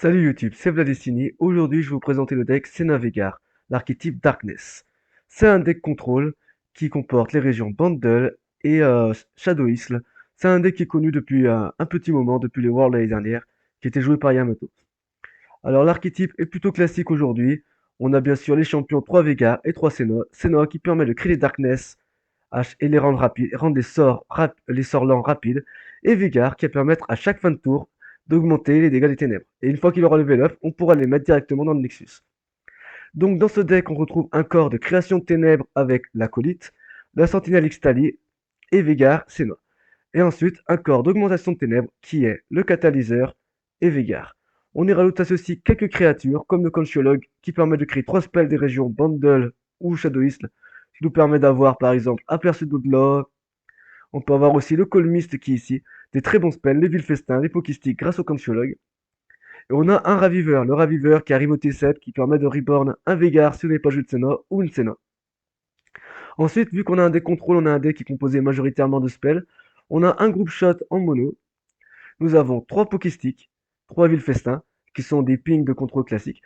Salut YouTube, c'est Vladestini. Aujourd'hui, je vais vous présenter le deck Senna Veigar, l'archétype Darkness. C'est un deck contrôle qui comporte les régions Bundle et Shadow Isle. C'est un deck qui est connu depuis un petit moment, depuis les Worlds l'année dernière, qui était joué par Yamato. Alors l'archétype est plutôt classique aujourd'hui. On a bien sûr les champions 3 Veigar et 3 Senna. Senna qui permet de créer les Darkness et les rendre rapides, rendre les sorts lents rapides, et Veigar qui va permettre à chaque fin de tour d'augmenter les dégâts des ténèbres. Et une fois qu'il aura levé up, on pourra les mettre directement dans le Nexus. Donc dans ce deck, on retrouve un corps de création de ténèbres avec l'acolyte, la sentinelle Ixtali et Veigar Senna. Et ensuite, un corps d'augmentation de ténèbres qui est le catalyseur et Veigar. On y rajoute à ceci quelques créatures comme le Conchiologue qui permet de créer 3 spells des régions Bundle ou Shadow Isle, qui nous permet d'avoir par exemple Aperçu d'au-delà. On peut avoir aussi le Colmist qui est ici, des très bons spells, les Villes-Festins, les Pokéstiques grâce au Conchiologue. Et on a un Raviveur, le Raviveur qui arrive au T7 qui permet de reborn un Veigar si on n'est pas joué de Senna ou une Senna. Ensuite, vu qu'on a un deck contrôle, on a un deck qui est composé majoritairement de spells. On a un groupe shot en mono. Nous avons 3 Pokéstiques, 3 Villes-Festins qui sont des pings de contrôle classiques.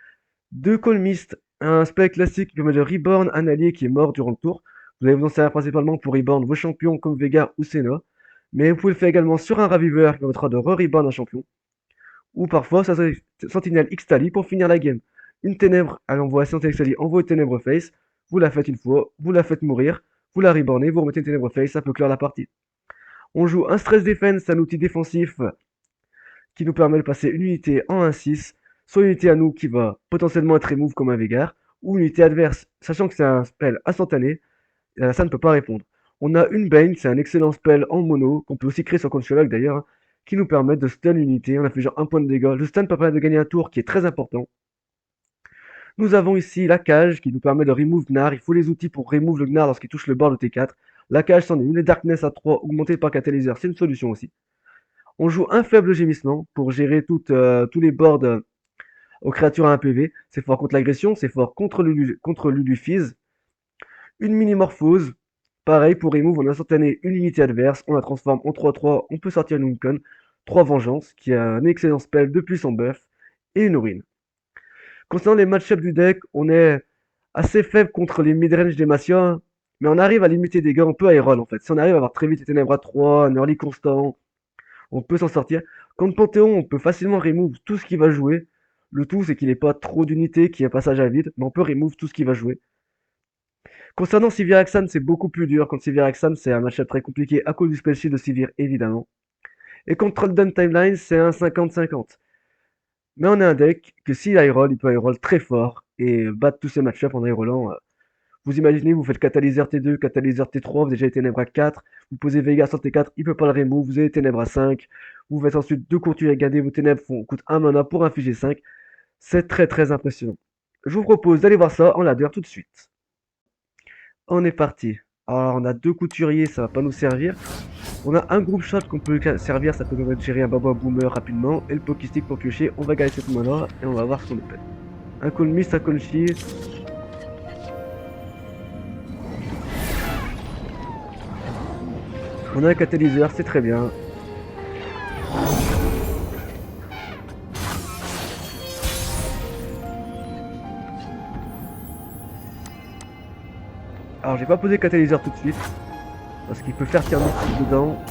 2 Colmist, un spell classique qui permet de reborn un allié qui est mort durant le tour. Vous allez vous en servir principalement pour reborn vos champions comme Veigar ou Senna. Mais vous pouvez le faire également sur un Raviveur qui permettra de re-reborn un champion. Ou parfois, ça serait Sentinelle Ixtali pour finir la game. Une ténèbre, elle envoie Sentinelle Ixtali, envoie une ténèbre face. Vous la faites une fois, vous la faites mourir, vous la rebornez, vous remettez une ténèbre face, ça peut clore la partie. On joue un Stress Defense, un outil défensif qui nous permet de passer une unité en 1-6, soit une unité à nous qui va potentiellement être remove comme un Veigar, ou une unité adverse, sachant que c'est un spell instantané, ça ne peut pas répondre. On a une Bane, c'est un excellent spell en mono, qu'on peut aussi créer sur Conchiologue d'ailleurs, hein, qui nous permet de stun l'unité en infligeant un point de dégâts. Le stun peut permettre de gagner un tour qui est très important. Nous avons ici la cage qui nous permet de remove Gnar. Il faut les outils pour remove le Gnar lorsqu'il touche le board de T4. La cage, c'en est une. Les Darkness à 3 augmentée par catalyseur, c'est une solution aussi. On joue un faible gémissement pour gérer tous les boards aux créatures à 1 PV. C'est fort contre l'agression, c'est fort contre l'Ulufiz. Une mini-morphose. Pareil, pour remove, on instantané une unité adverse, on la transforme en 3-3, on peut sortir une Wincon, 3 vengeances, qui a un excellent spell de puissant buff, et une urine. Concernant les match-ups du deck, on est assez faible contre les midrange des Masia, mais on arrive à limiter des dégâts, on peut aérol en fait. Si on arrive à avoir très vite les ténèbres à 3, un early constant, on peut s'en sortir. Contre Panthéon, on peut facilement remove tout ce qui va jouer. Le tout, c'est qu'il n'ait pas trop d'unités, qu'il y ait un passage à vide, mais on peut remove tout ce qui va jouer. Concernant Sivir Aksan, c'est beaucoup plus dur. Contre Sivir Aksan, c'est un match-up très compliqué à cause du spell shield de Sivir, évidemment. Et contre Trolldown Timeline, c'est un 50-50. Mais on a un deck que s'il high roll, il peut high roll très fort et battre tous ces match-ups en high rollant. Vous imaginez, vous faites catalyseur T2, catalyseur T3, vous avez déjà les ténèbres à 4, vous posez Veigar sur T4, il peut pas le remove, vous avez les ténèbres à 5, vous faites ensuite 2 courtures et gardez vos ténèbres coûtent 1 mana pour infliger 5. C'est très très impressionnant. Je vous propose d'aller voir ça en ladder tout de suite. On est parti. Alors on a 2 couturiers, ça va pas nous servir. On a un groupe shot qu'on peut servir, ça peut nous gérer un Baba Boomer rapidement, et le Pokéstick pour piocher. On va garder cette mana et on va voir ce qu'on fait. Un Colmist, un Conchi. On a un catalyseur, c'est très bien. Alors j'ai pas posé le catalyseur tout de suite, parce qu'il peut faire tirer dedans.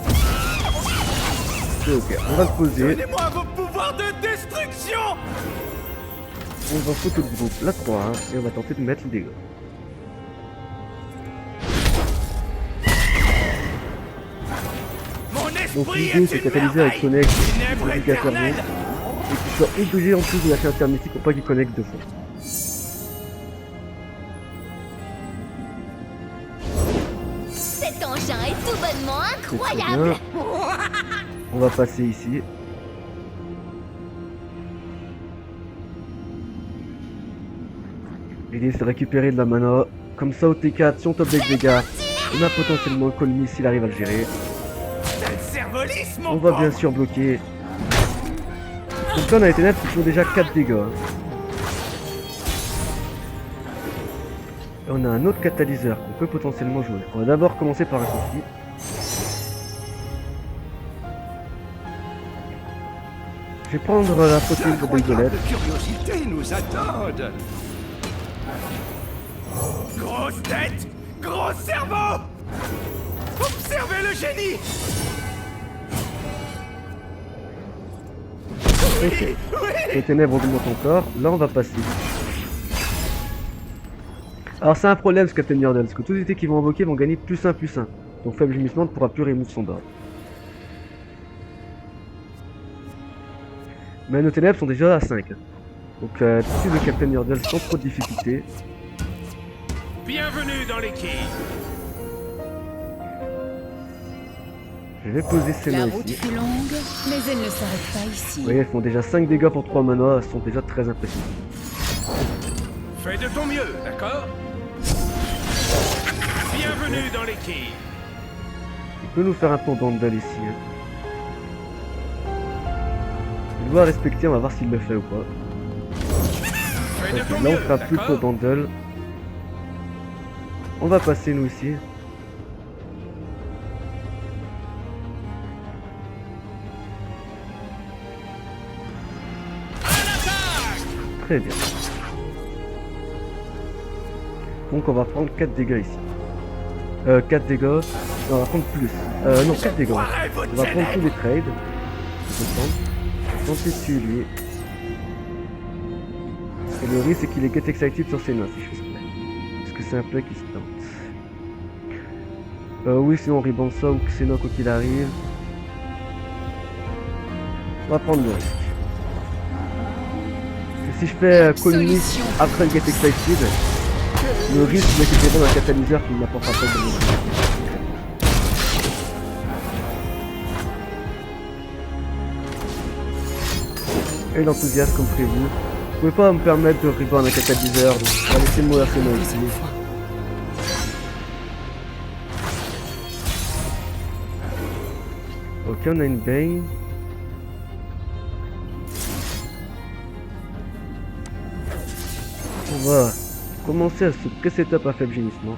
C'est ok, on va le poser. Donnez-moi vos pouvoirs de destruction. On va photo le groupe, la 3, hein, et on va tenter de mettre le dégât. Donc l'idée c'est que le catalyseur il connecte obligatoirement, et qu'il soit obligé en plus de lâcher un terre mystique pour pas qu'il connecte deux fois. Cet engin est tout bonnement incroyable. On va passer ici. L'idée c'est de récupérer de la mana. Comme ça au T4, si on top deck dégâts, on a potentiellement le Colmy s'il arrive à le gérer. On va bien sûr bloquer. Donc là on a les ténèbres qui font déjà 4 dégâts. Et on a un autre catalyseur qu'on peut potentiellement jouer. On va d'abord commencer par un conflit. Je vais prendre la protéine de Bengolette. D'incroyables curiosités nous attendent. Grosse tête, gros cerveau. Observez le génie. Ok. Les ténèbres augmentent encore. Là, on va passer. Alors, c'est un problème ce Captain Yordle, parce que tous les unités qui vont invoquer vont gagner +1/+1. Donc, faible gémissement ne pourra plus remove son board. Mais nos ténèbres sont déjà à 5. Donc, dessus le Captain Yordle sans trop de difficulté. Bienvenue dans l'équipe. Je vais poser ces La mains route ici. fut longue, mais elle ne s'arrête pas ici. Vous voyez, elles font déjà 5 dégâts pour 3 mana, elles sont déjà très impressionnantes. Fais de ton mieux, d'accord? Bienvenue dans l'équipe. Il peut nous faire un pont bundle ici. Hein. Il doit respecter, on va voir s'il le fait ou pas. Fais de Ok, ton là on mieux, fera plus pour d'accord? bundle. On va passer nous ici. Très bien. Donc on va prendre 4 dégâts ici. 4 dégâts. Non, on va prendre plus. Non, 4 dégâts. Foirez vos On va prendre tous ténèbres. les trades. Je vais prendre. Tenter de tuer lui. Et le risque c'est qu'il est get excited sur ses notes si je fais ce play. Parce que c'est un play qui se tente. Oui, sinon on reband ça ou Xeno quoi qu'il arrive. On va prendre le risque. Parce que si je fais coloniste Solution. après le get excited, le risque c'est qu'il y un catalyseur qui n'apportera pas de dégâts. Et l'enthousiasme comme prévu. Vous pouvez pas me permettre de reborn un catalyseur, donc on va laisser mourir ces notes ici. Ok, on a une Bane. On va commencer à se pré-setup à faible gémissement.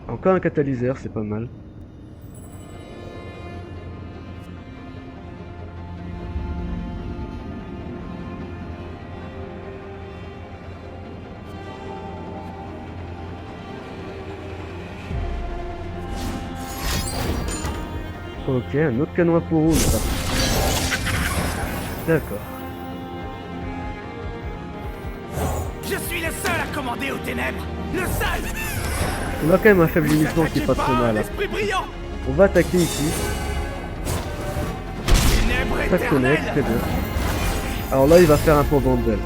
Encore un catalyseur, c'est pas mal. Ok, un autre canon à pourou, ça. D'accord. Je suis le seul à commander aux ténèbres. Le seul. On a quand même un faible gémissement qui est pas trop mal. Hein. Esprit brillant. On va attaquer ici. Ténèbres Ça se connecte, éternelles. très bien. Alors là, il va faire un pont bundle.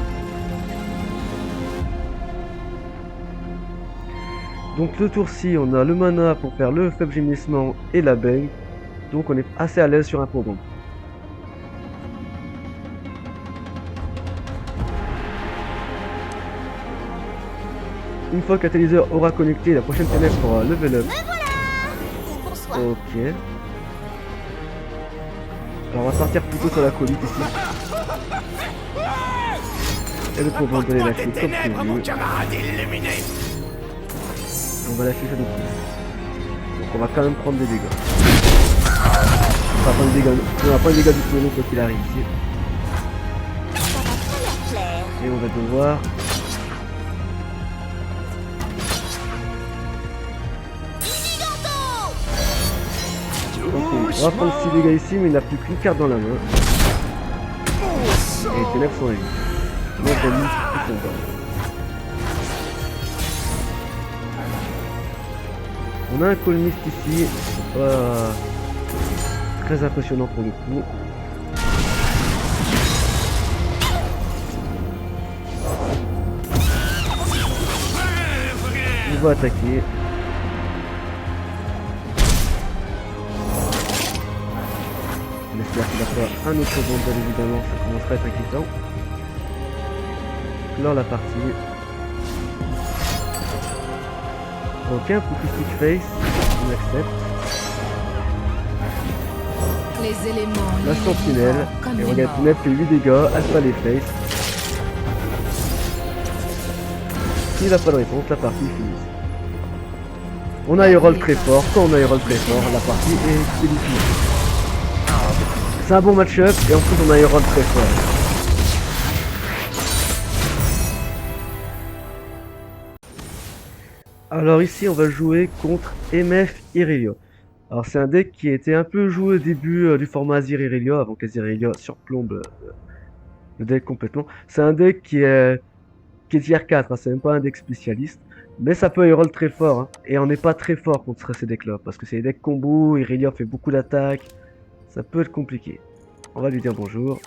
Donc le tour-ci, on a le mana pour faire le faible gémissement et la bang. Donc on est assez à l'aise sur un pont bundle. Une fois que catalyseur aura connecté, la prochaine ténèbre sera level up. Bonsoir. Ok. Alors on va partir plutôt sur la colite ici. Et le pont bundle est Apporte-moi lâché tes comme ténèbres, mon prévu. camarade illuminé. On va lâcher ça de plus. Donc on va quand même prendre des dégâts. On va prendre des dégâts, on va prendre des dégâts du solo quoi qu'il arrive ici. Ça va pas leur plaire. Et on va devoir... Ok, on va prendre 6 dégâts ici mais il n'a plus qu'une carte dans la main. Et les ténèbres sont réunies. Donc on mise tout son bord. On a un colmiste ici, c'est pas très impressionnant pour le coup. On va attaquer. On espère qu'il va faire un autre bundle évidemment, ça commencerait à être inquiétant. Clore la partie. Ok, un petit stick face, on accepte. Les éléments. La les sentinelle, vivants, comme et les regarde, morts. Neb fait 8 dégâts, alpha les face. S'il n'a pas de réponse, la partie est finie. On a Herald très fort, quand on a Herald très fort, la partie est finie. C'est un bon match-up et en plus on a Herald très fort. Alors ici on va jouer contre MF Irelia. Alors c'est un deck qui a été un peu joué au début du format Azir Irelia avant qu'Azir surplombe le deck complètement. C'est un deck qui est tier 4, hein, c'est même pas un deck spécialiste. Mais ça peut Herald très fort, hein, et on n'est pas très fort contre ces decks là, parce que c'est des decks combo, Irelia fait beaucoup d'attaques, ça peut être compliqué. On va lui dire bonjour.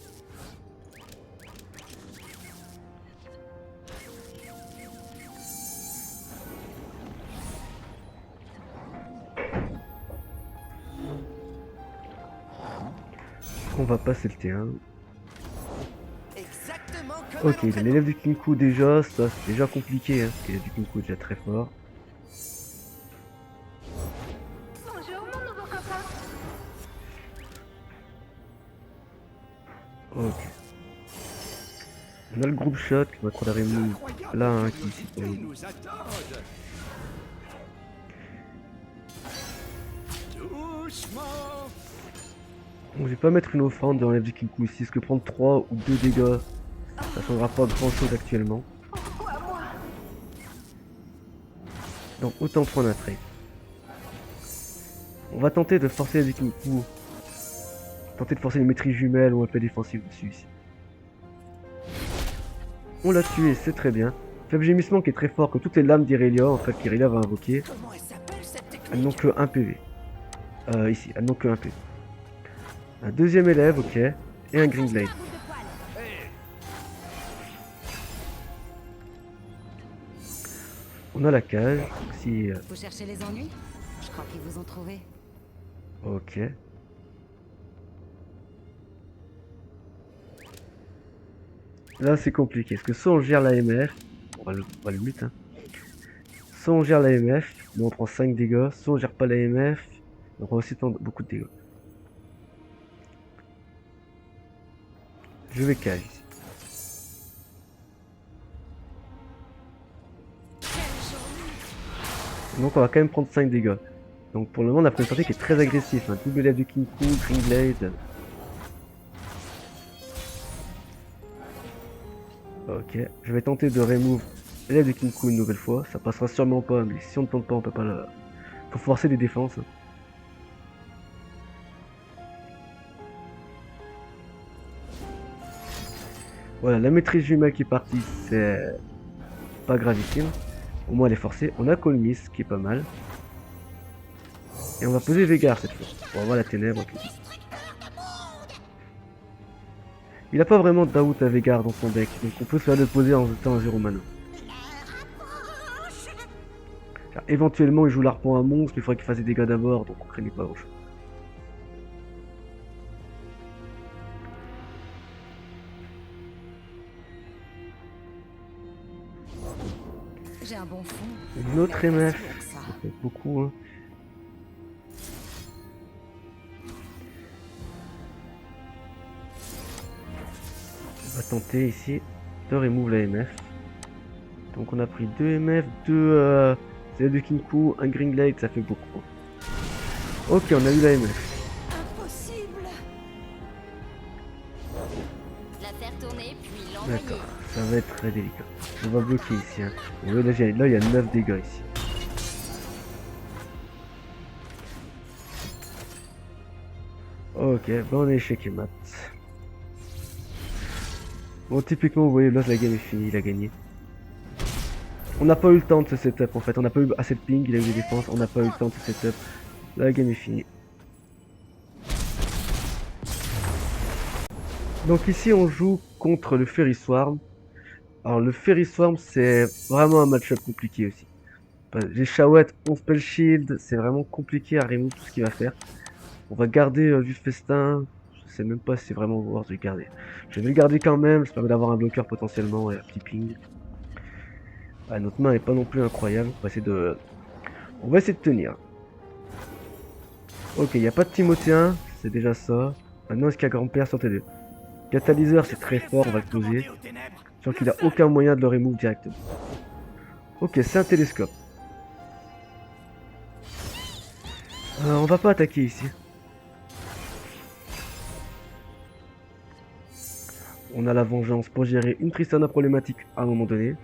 On va passer le T1. Ok, il a l'élève du Kinku déjà, ça c'est déjà compliqué, hein, parce qu'il a du Kinku déjà très fort. Ok. On a le groupe shot qui va prendre la remove là, hein, qui est ici pour nous. Bon, je vais pas mettre une offrande dans l'élève du Kinku ici, parce que prendre 3 ou 2 dégâts, ça changera pas grand chose actuellement. Donc autant prendre un trade. On va tenter de forcer les Kinku. Tenter de forcer une maîtrise jumelle ou un peu défensive dessus ici. On l'a tué, c'est très bien. Faible gémissement qui est très fort que toutes les lames d'Irelia en fait qu'Irelia va invoquer. Elles n'ont que 1 PV. Ici, elles n'ont que 1 PV. Un deuxième élève, ok. Et un Green Blade. On a la cage. Si, Vous cherchez les ennuis? Je crois qu'ils vous ont trouvé. ok. Là c'est compliqué, parce que soit on gère l'AMF, on va le mute, hein. Soit on gère l'AMF, mais on prend 5 dégâts, soit on gère pas l'AMF, on prend aussi beaucoup de dégâts. Je vais cage ici. Donc on va quand même prendre 5 dégâts. Donc pour le moment on a pris une partie qui est très agressive, hein. Double élève du Kinku, Green Blade. Ok, je vais tenter de remove l'élève du Kinku une nouvelle fois, ça passera sûrement pas, mais si on ne tente pas on peut pas le... Faut forcer des défenses. Voilà, la maîtrise jumelle qui est partie, c'est pas gravissime. Au moins elle est forcée. On a Colmis qui est pas mal. Et on va poser Veigar cette fois. Pour avoir la ténèbre. Okay. Il a pas vraiment d'out à Veigar dans son deck, donc on peut se faire le poser en jetant un 0 mana. Alors, éventuellement il joue l'arpent à monstre, mais il faudrait qu'il fasse des dégâts d'abord, donc on craignait pas grand chose. J'ai un bon fond. Une autre MF, ça fait beaucoup, hein. On va tenter ici de remove la MF. Donc on a pris 2 MF, 2 de Kinku, un Green Glade, ça fait beaucoup. Ok, on a eu la MF. Impossible. La faire tourner puis l'envoyer. D'accord, ça va être très délicat. On va bloquer ici, hein. Vous voyez, là il y a 9 dégâts ici. Ok, bon on est échec et mat. Bon typiquement vous voyez là la game est finie, il a gagné. On n'a pas eu le temps de ce setup en fait, on n'a pas eu assez de ping, il a eu des défenses, on n'a pas eu le temps de ce setup. Là la game est finie. Donc ici on joue contre le Fairy Swarm. Alors le Fairy Swarm c'est vraiment un match-up compliqué aussi. Les Shawet ont spell shield, c'est vraiment compliqué à remove tout ce qu'il va faire. On va garder du festin, je sais même pas si c'est vraiment worth de le garder. Je vais le garder quand même, ça permet d'avoir un bloqueur potentiellement et un petit ping. Ah, notre main est pas non plus incroyable, on va essayer de tenir. Ok, il n'y a pas de Timothéen, c'est déjà ça. Maintenant est-ce qu'il y a grand-père sur T2? Catalyseur c'est très fort, on va le poser. Sans qu'il a aucun moyen de le remove directement. Ok, c'est un télescope. On va pas attaquer ici. On a la vengeance pour gérer une Tristana problématique à un moment donné.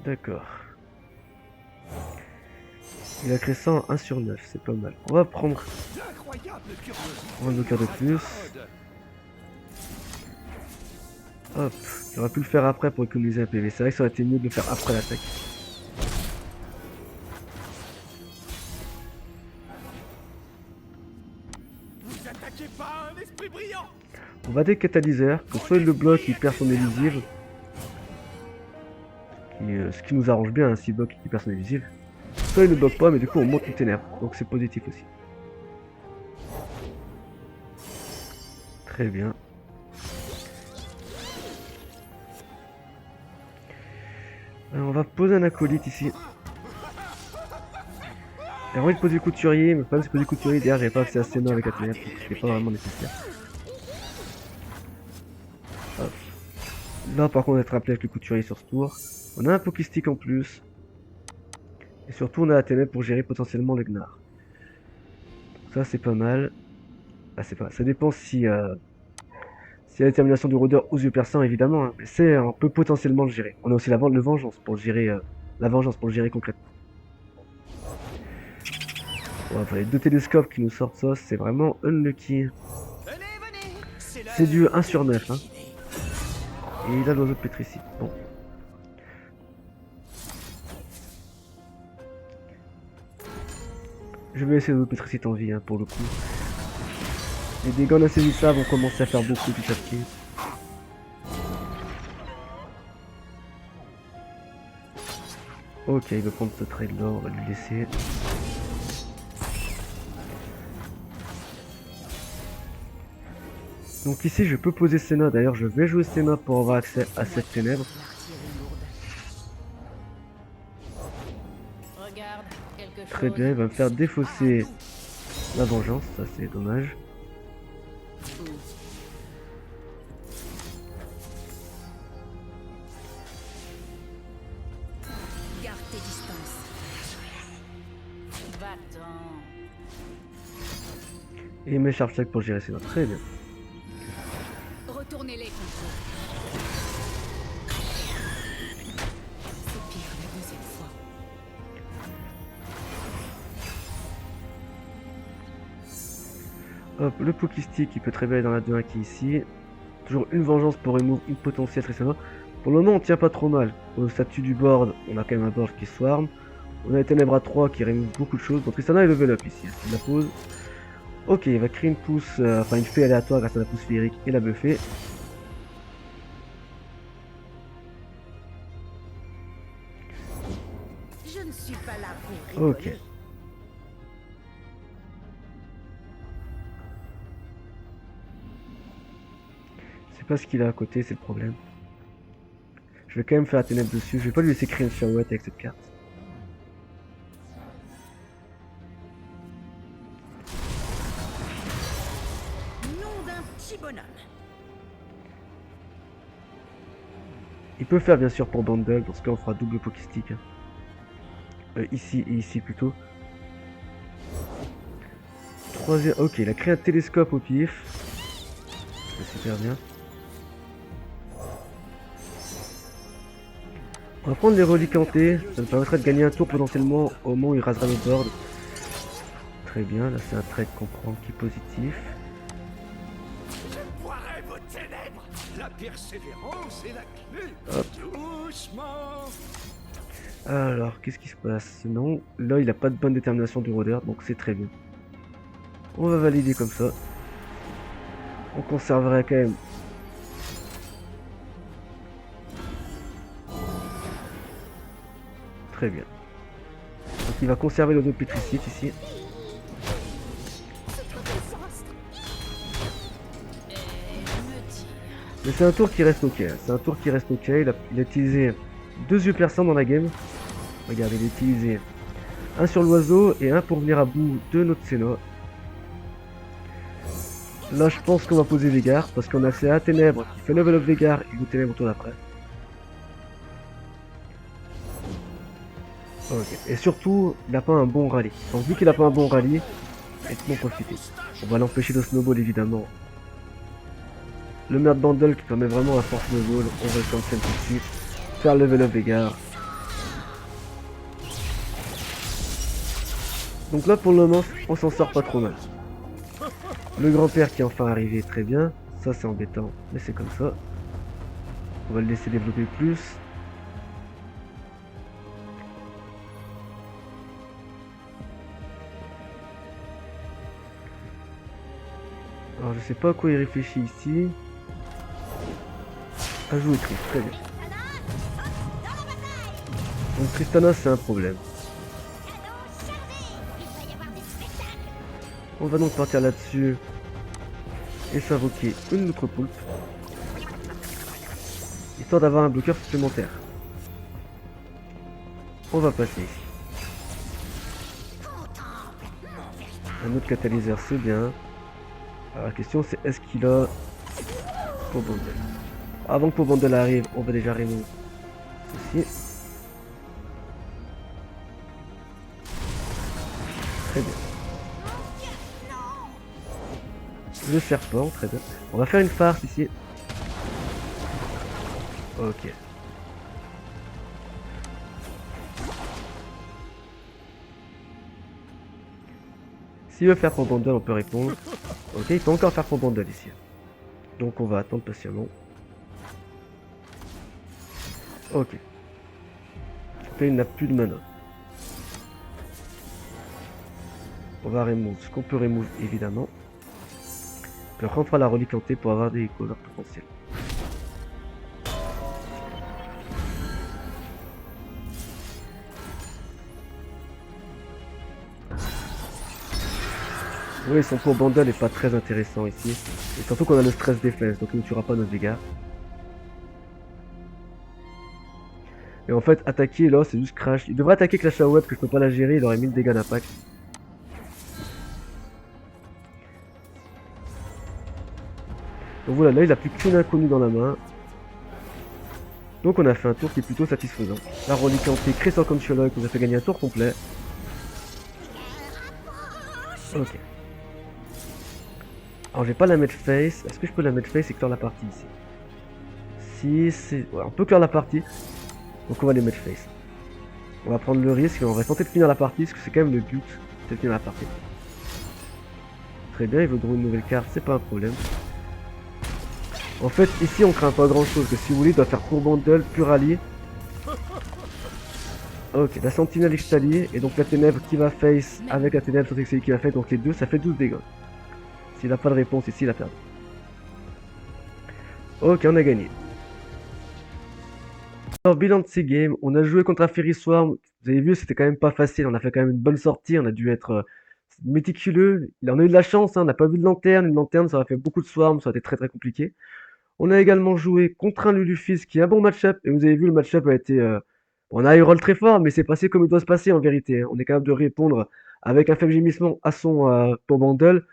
D'accord. Il a créé ça en 1 sur 9, c'est pas mal. On va prendre un bloqueur de plus. Hop, j'aurais pu le faire après pour économiser un PV. C'est vrai que ça aurait été mieux de le faire après l'attaque. Vous attaquez pas un esprit brillant. On va des catalyseurs, que soit il le bloque, il perd son évisible. Ce qui nous arrange bien, hein, s'il bloque et qu'il perd son évisible. Soit il ne bloque pas, mais du coup on monte les ténèbres, donc c'est positif aussi. Très bien. Alors, on va poser un acolyte ici. J'ai envie de poser le couturier, mais le problème c'est que poser le couturier, derrière j'avais pas accès à Senna avec la ténèbre, donc c'était pas vraiment nécessaire. Hop. Là par contre on va être rappelé avec le couturier sur ce tour. On a un Pokéstic en plus. Et surtout on a la ténèbre pour gérer potentiellement le Gnar. Ça c'est pas mal. Ah, c'est pas... Ça dépend si la détermination du rôdeur aux yeux perçants évidemment. Hein. Mais c'est on peut potentiellement le gérer. On a aussi la vengeance pour le gérer. La vengeance pour le gérer concrètement. Bon, enfin, les deux télescopes qui nous sortent ça, c'est vraiment unlucky. C'est du 1 sur 9. Hein. Et il a l'oiseau de pétricide. Bon. Je vais laisser l'oiseau de pétricide en vie hein, pour le coup. Les dégâts d'insaisissables vont commencer à faire beaucoup petit à petit. Ok, il veut prendre ce trade là, on va lui laisser. Donc ici je peux poser Senna, d'ailleurs je vais jouer Senna pour avoir accès à cette ténèbre. Très bien, il va me faire défausser la vengeance, ça c'est dommage. Garde tes distances. Et il met Sharp Check pour gérer Senna, très bien. Retournez-les contre eux. C'est pire la deuxième fois. Hop, le Pokéstic qui peut très bien aller dans la 2-1 qui est ici. Toujours une vengeance pour remove une potentielle Tristana. Pour le moment on tient pas trop mal. Au statut du board, on a quand même un board qui swarm. On a les ténèbres à 3 qui remove beaucoup de choses. Donc Tristana est level up ici, il la pose. Ok, il va créer une pousse, enfin une fée aléatoire grâce à la pousse féerique et la buffer. Je ne suis pas là pour rigoler. Ok. C'est pas ce qu'il a à côté, c'est le problème. Je vais quand même faire la ténèbre dessus. Je vais pas lui laisser créer une Chahouette avec cette carte. Nom d'un petit bonhomme. Il peut faire bien sûr pour Bundle, dans ce cas on fera double Pokéstic. Hein. Ici et ici plutôt. Troisième. Ok, il a créé un télescope au pif. C'est super bien. On va prendre les reliques hantées, ça me permettra de gagner un tour potentiellement au moment où il rasera le board. Très bien, là c'est un trade qu'on prend qui est positif. Je boirai vos ténèbres. La persévérance est la clé. Hop. Doucement. Alors, qu'est-ce qui se passe? Non, là il a pas de bonne détermination du rôdeur, donc c'est très bien. On va valider comme ça. On conserverait quand même. Très bien. Donc il va conserver le dos de pétricite ici. Mais c'est un tour qui reste ok. C'est un tour qui reste ok. Il a utilisé 2 yeux perçants dans la game. Regardez, il a utilisé un sur l'oiseau et un pour venir à bout de notre Senna. Là, je pense qu'on va poser Veigar parce qu'on a accès à Ténèbres qui fait level up Veigar et le Ténèbres au tour d'après. Ok. Et surtout, il n'a pas un bon rallye. Donc vu qu'il n'a pas un bon rallye, et de m'en profiter. On va l'empêcher de snowball évidemment. Le merde bundle qui permet vraiment un fort snowball, on va le cancel tout de suite. Faire level up Veigar. Donc là pour le moment on s'en sort pas trop mal. Le grand-père qui est enfin arrivé, très bien. Ça c'est embêtant, mais c'est comme ça. On va le laisser développer plus. Alors je sais pas à quoi il réfléchit ici. À jouer Triss, très bien. Donc Tristana c'est un problème. On va donc partir là-dessus et s'invoquer une autre poulpe, histoire d'avoir un bloqueur supplémentaire. On va passer ici. Un autre catalyseur c'est bien. Alors la question c'est est-ce qu'il a pour Bundle. Avant que pour Bundle arrive, on va déjà remonter ceci. Très bien. Le serpent, très bien. On va faire une farce ici. Ok. S'il veut faire pour Bundle, on peut répondre. Ok, il peut encore faire pour Bundle ici. Donc on va attendre patiemment. Ok. Là, il n'a plus de mana. On va remove ce qu'on peut remove évidemment. Puis après on fera la relique hantée pour avoir des covers potentiels. Oui, son tour Bundle est pas très intéressant ici. Et surtout qu'on a le stress défense, donc il ne tuera pas nos dégâts. Et en fait, attaquer là, c'est juste crash. Il devrait attaquer Clash of Web, que je peux pas la gérer, il aurait 1000 dégâts d'impact. Donc voilà, là il a plus qu'une inconnue dans la main. Donc on a fait un tour qui est plutôt satisfaisant. La relique hantée crée son Conchola qui nous a fait gagner un tour complet. Ok. Alors je vais pas la mettre face. Est-ce que je peux la mettre face et clore la partie ici? Si c'est... Ouais, on peut clore la partie. Donc on va les mettre face. On va prendre le risque et on va tenter de finir la partie parce que c'est quand même le but de finir la partie. Très bien, il veut draw une nouvelle carte, c'est pas un problème. En fait, ici on craint pas grand chose, que si vous voulez, il doit faire pour Bundle, pur allié. Ok, la sentinelle Ixtali, et donc la ténèbre qui va face avec la ténèbre sur qui va face, donc les deux, ça fait 12 dégâts. S'il n'a pas de réponse ici, il a perdu. Ok, on a gagné. Alors, bilan de ces games, on a joué contre un Fairy Swarm, vous avez vu, c'était quand même pas facile, on a fait quand même une bonne sortie, on a dû être méticuleux, on a eu de la chance, hein, on n'a pas vu de lanterne, une lanterne ça aurait fait beaucoup de Swarm, ça aurait été très très compliqué. On a également joué contre un Lulufis qui est un bon match-up, et vous avez vu, le match-up a été... on a eu roll très fort, mais c'est passé comme il doit se passer en vérité, hein. On est capable de répondre avec un faible gémissement à son pour Bundle.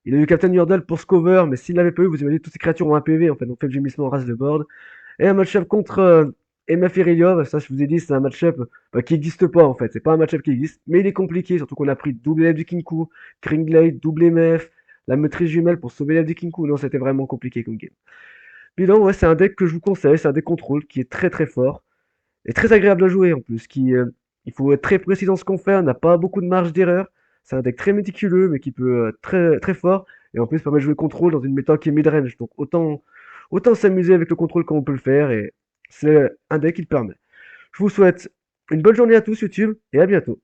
Il a eu Captain Yordle pour ce cover, mais s'il l'avait pas eu, vous imaginez toutes ces créatures ont un PV en fait, donc faible gémissement race de board. Et un match-up contre MF Ireliov, ça je vous ai dit, c'est un match-up qui n'existe pas en fait, c'est pas un match-up qui existe, mais il est compliqué, surtout qu'on a pris double F du Kinku, Kringlade, double MF, la maîtrise jumelle pour sauver l'F du Kinku, non c'était vraiment compliqué comme game. Bilan, ouais, c'est un deck que je vous conseille, c'est un deck contrôle qui est très très fort, et très agréable à jouer en plus, il faut être très précis dans ce qu'on fait, on n'a pas beaucoup de marge d'erreur, c'est un deck très méticuleux, mais qui peut très très fort, et en plus permet de jouer contrôle dans une méta qui est mid-range, donc autant s'amuser avec le contrôle comme on peut le faire, et c'est un deck qui le permet. Je vous souhaite une bonne journée à tous YouTube, et à bientôt.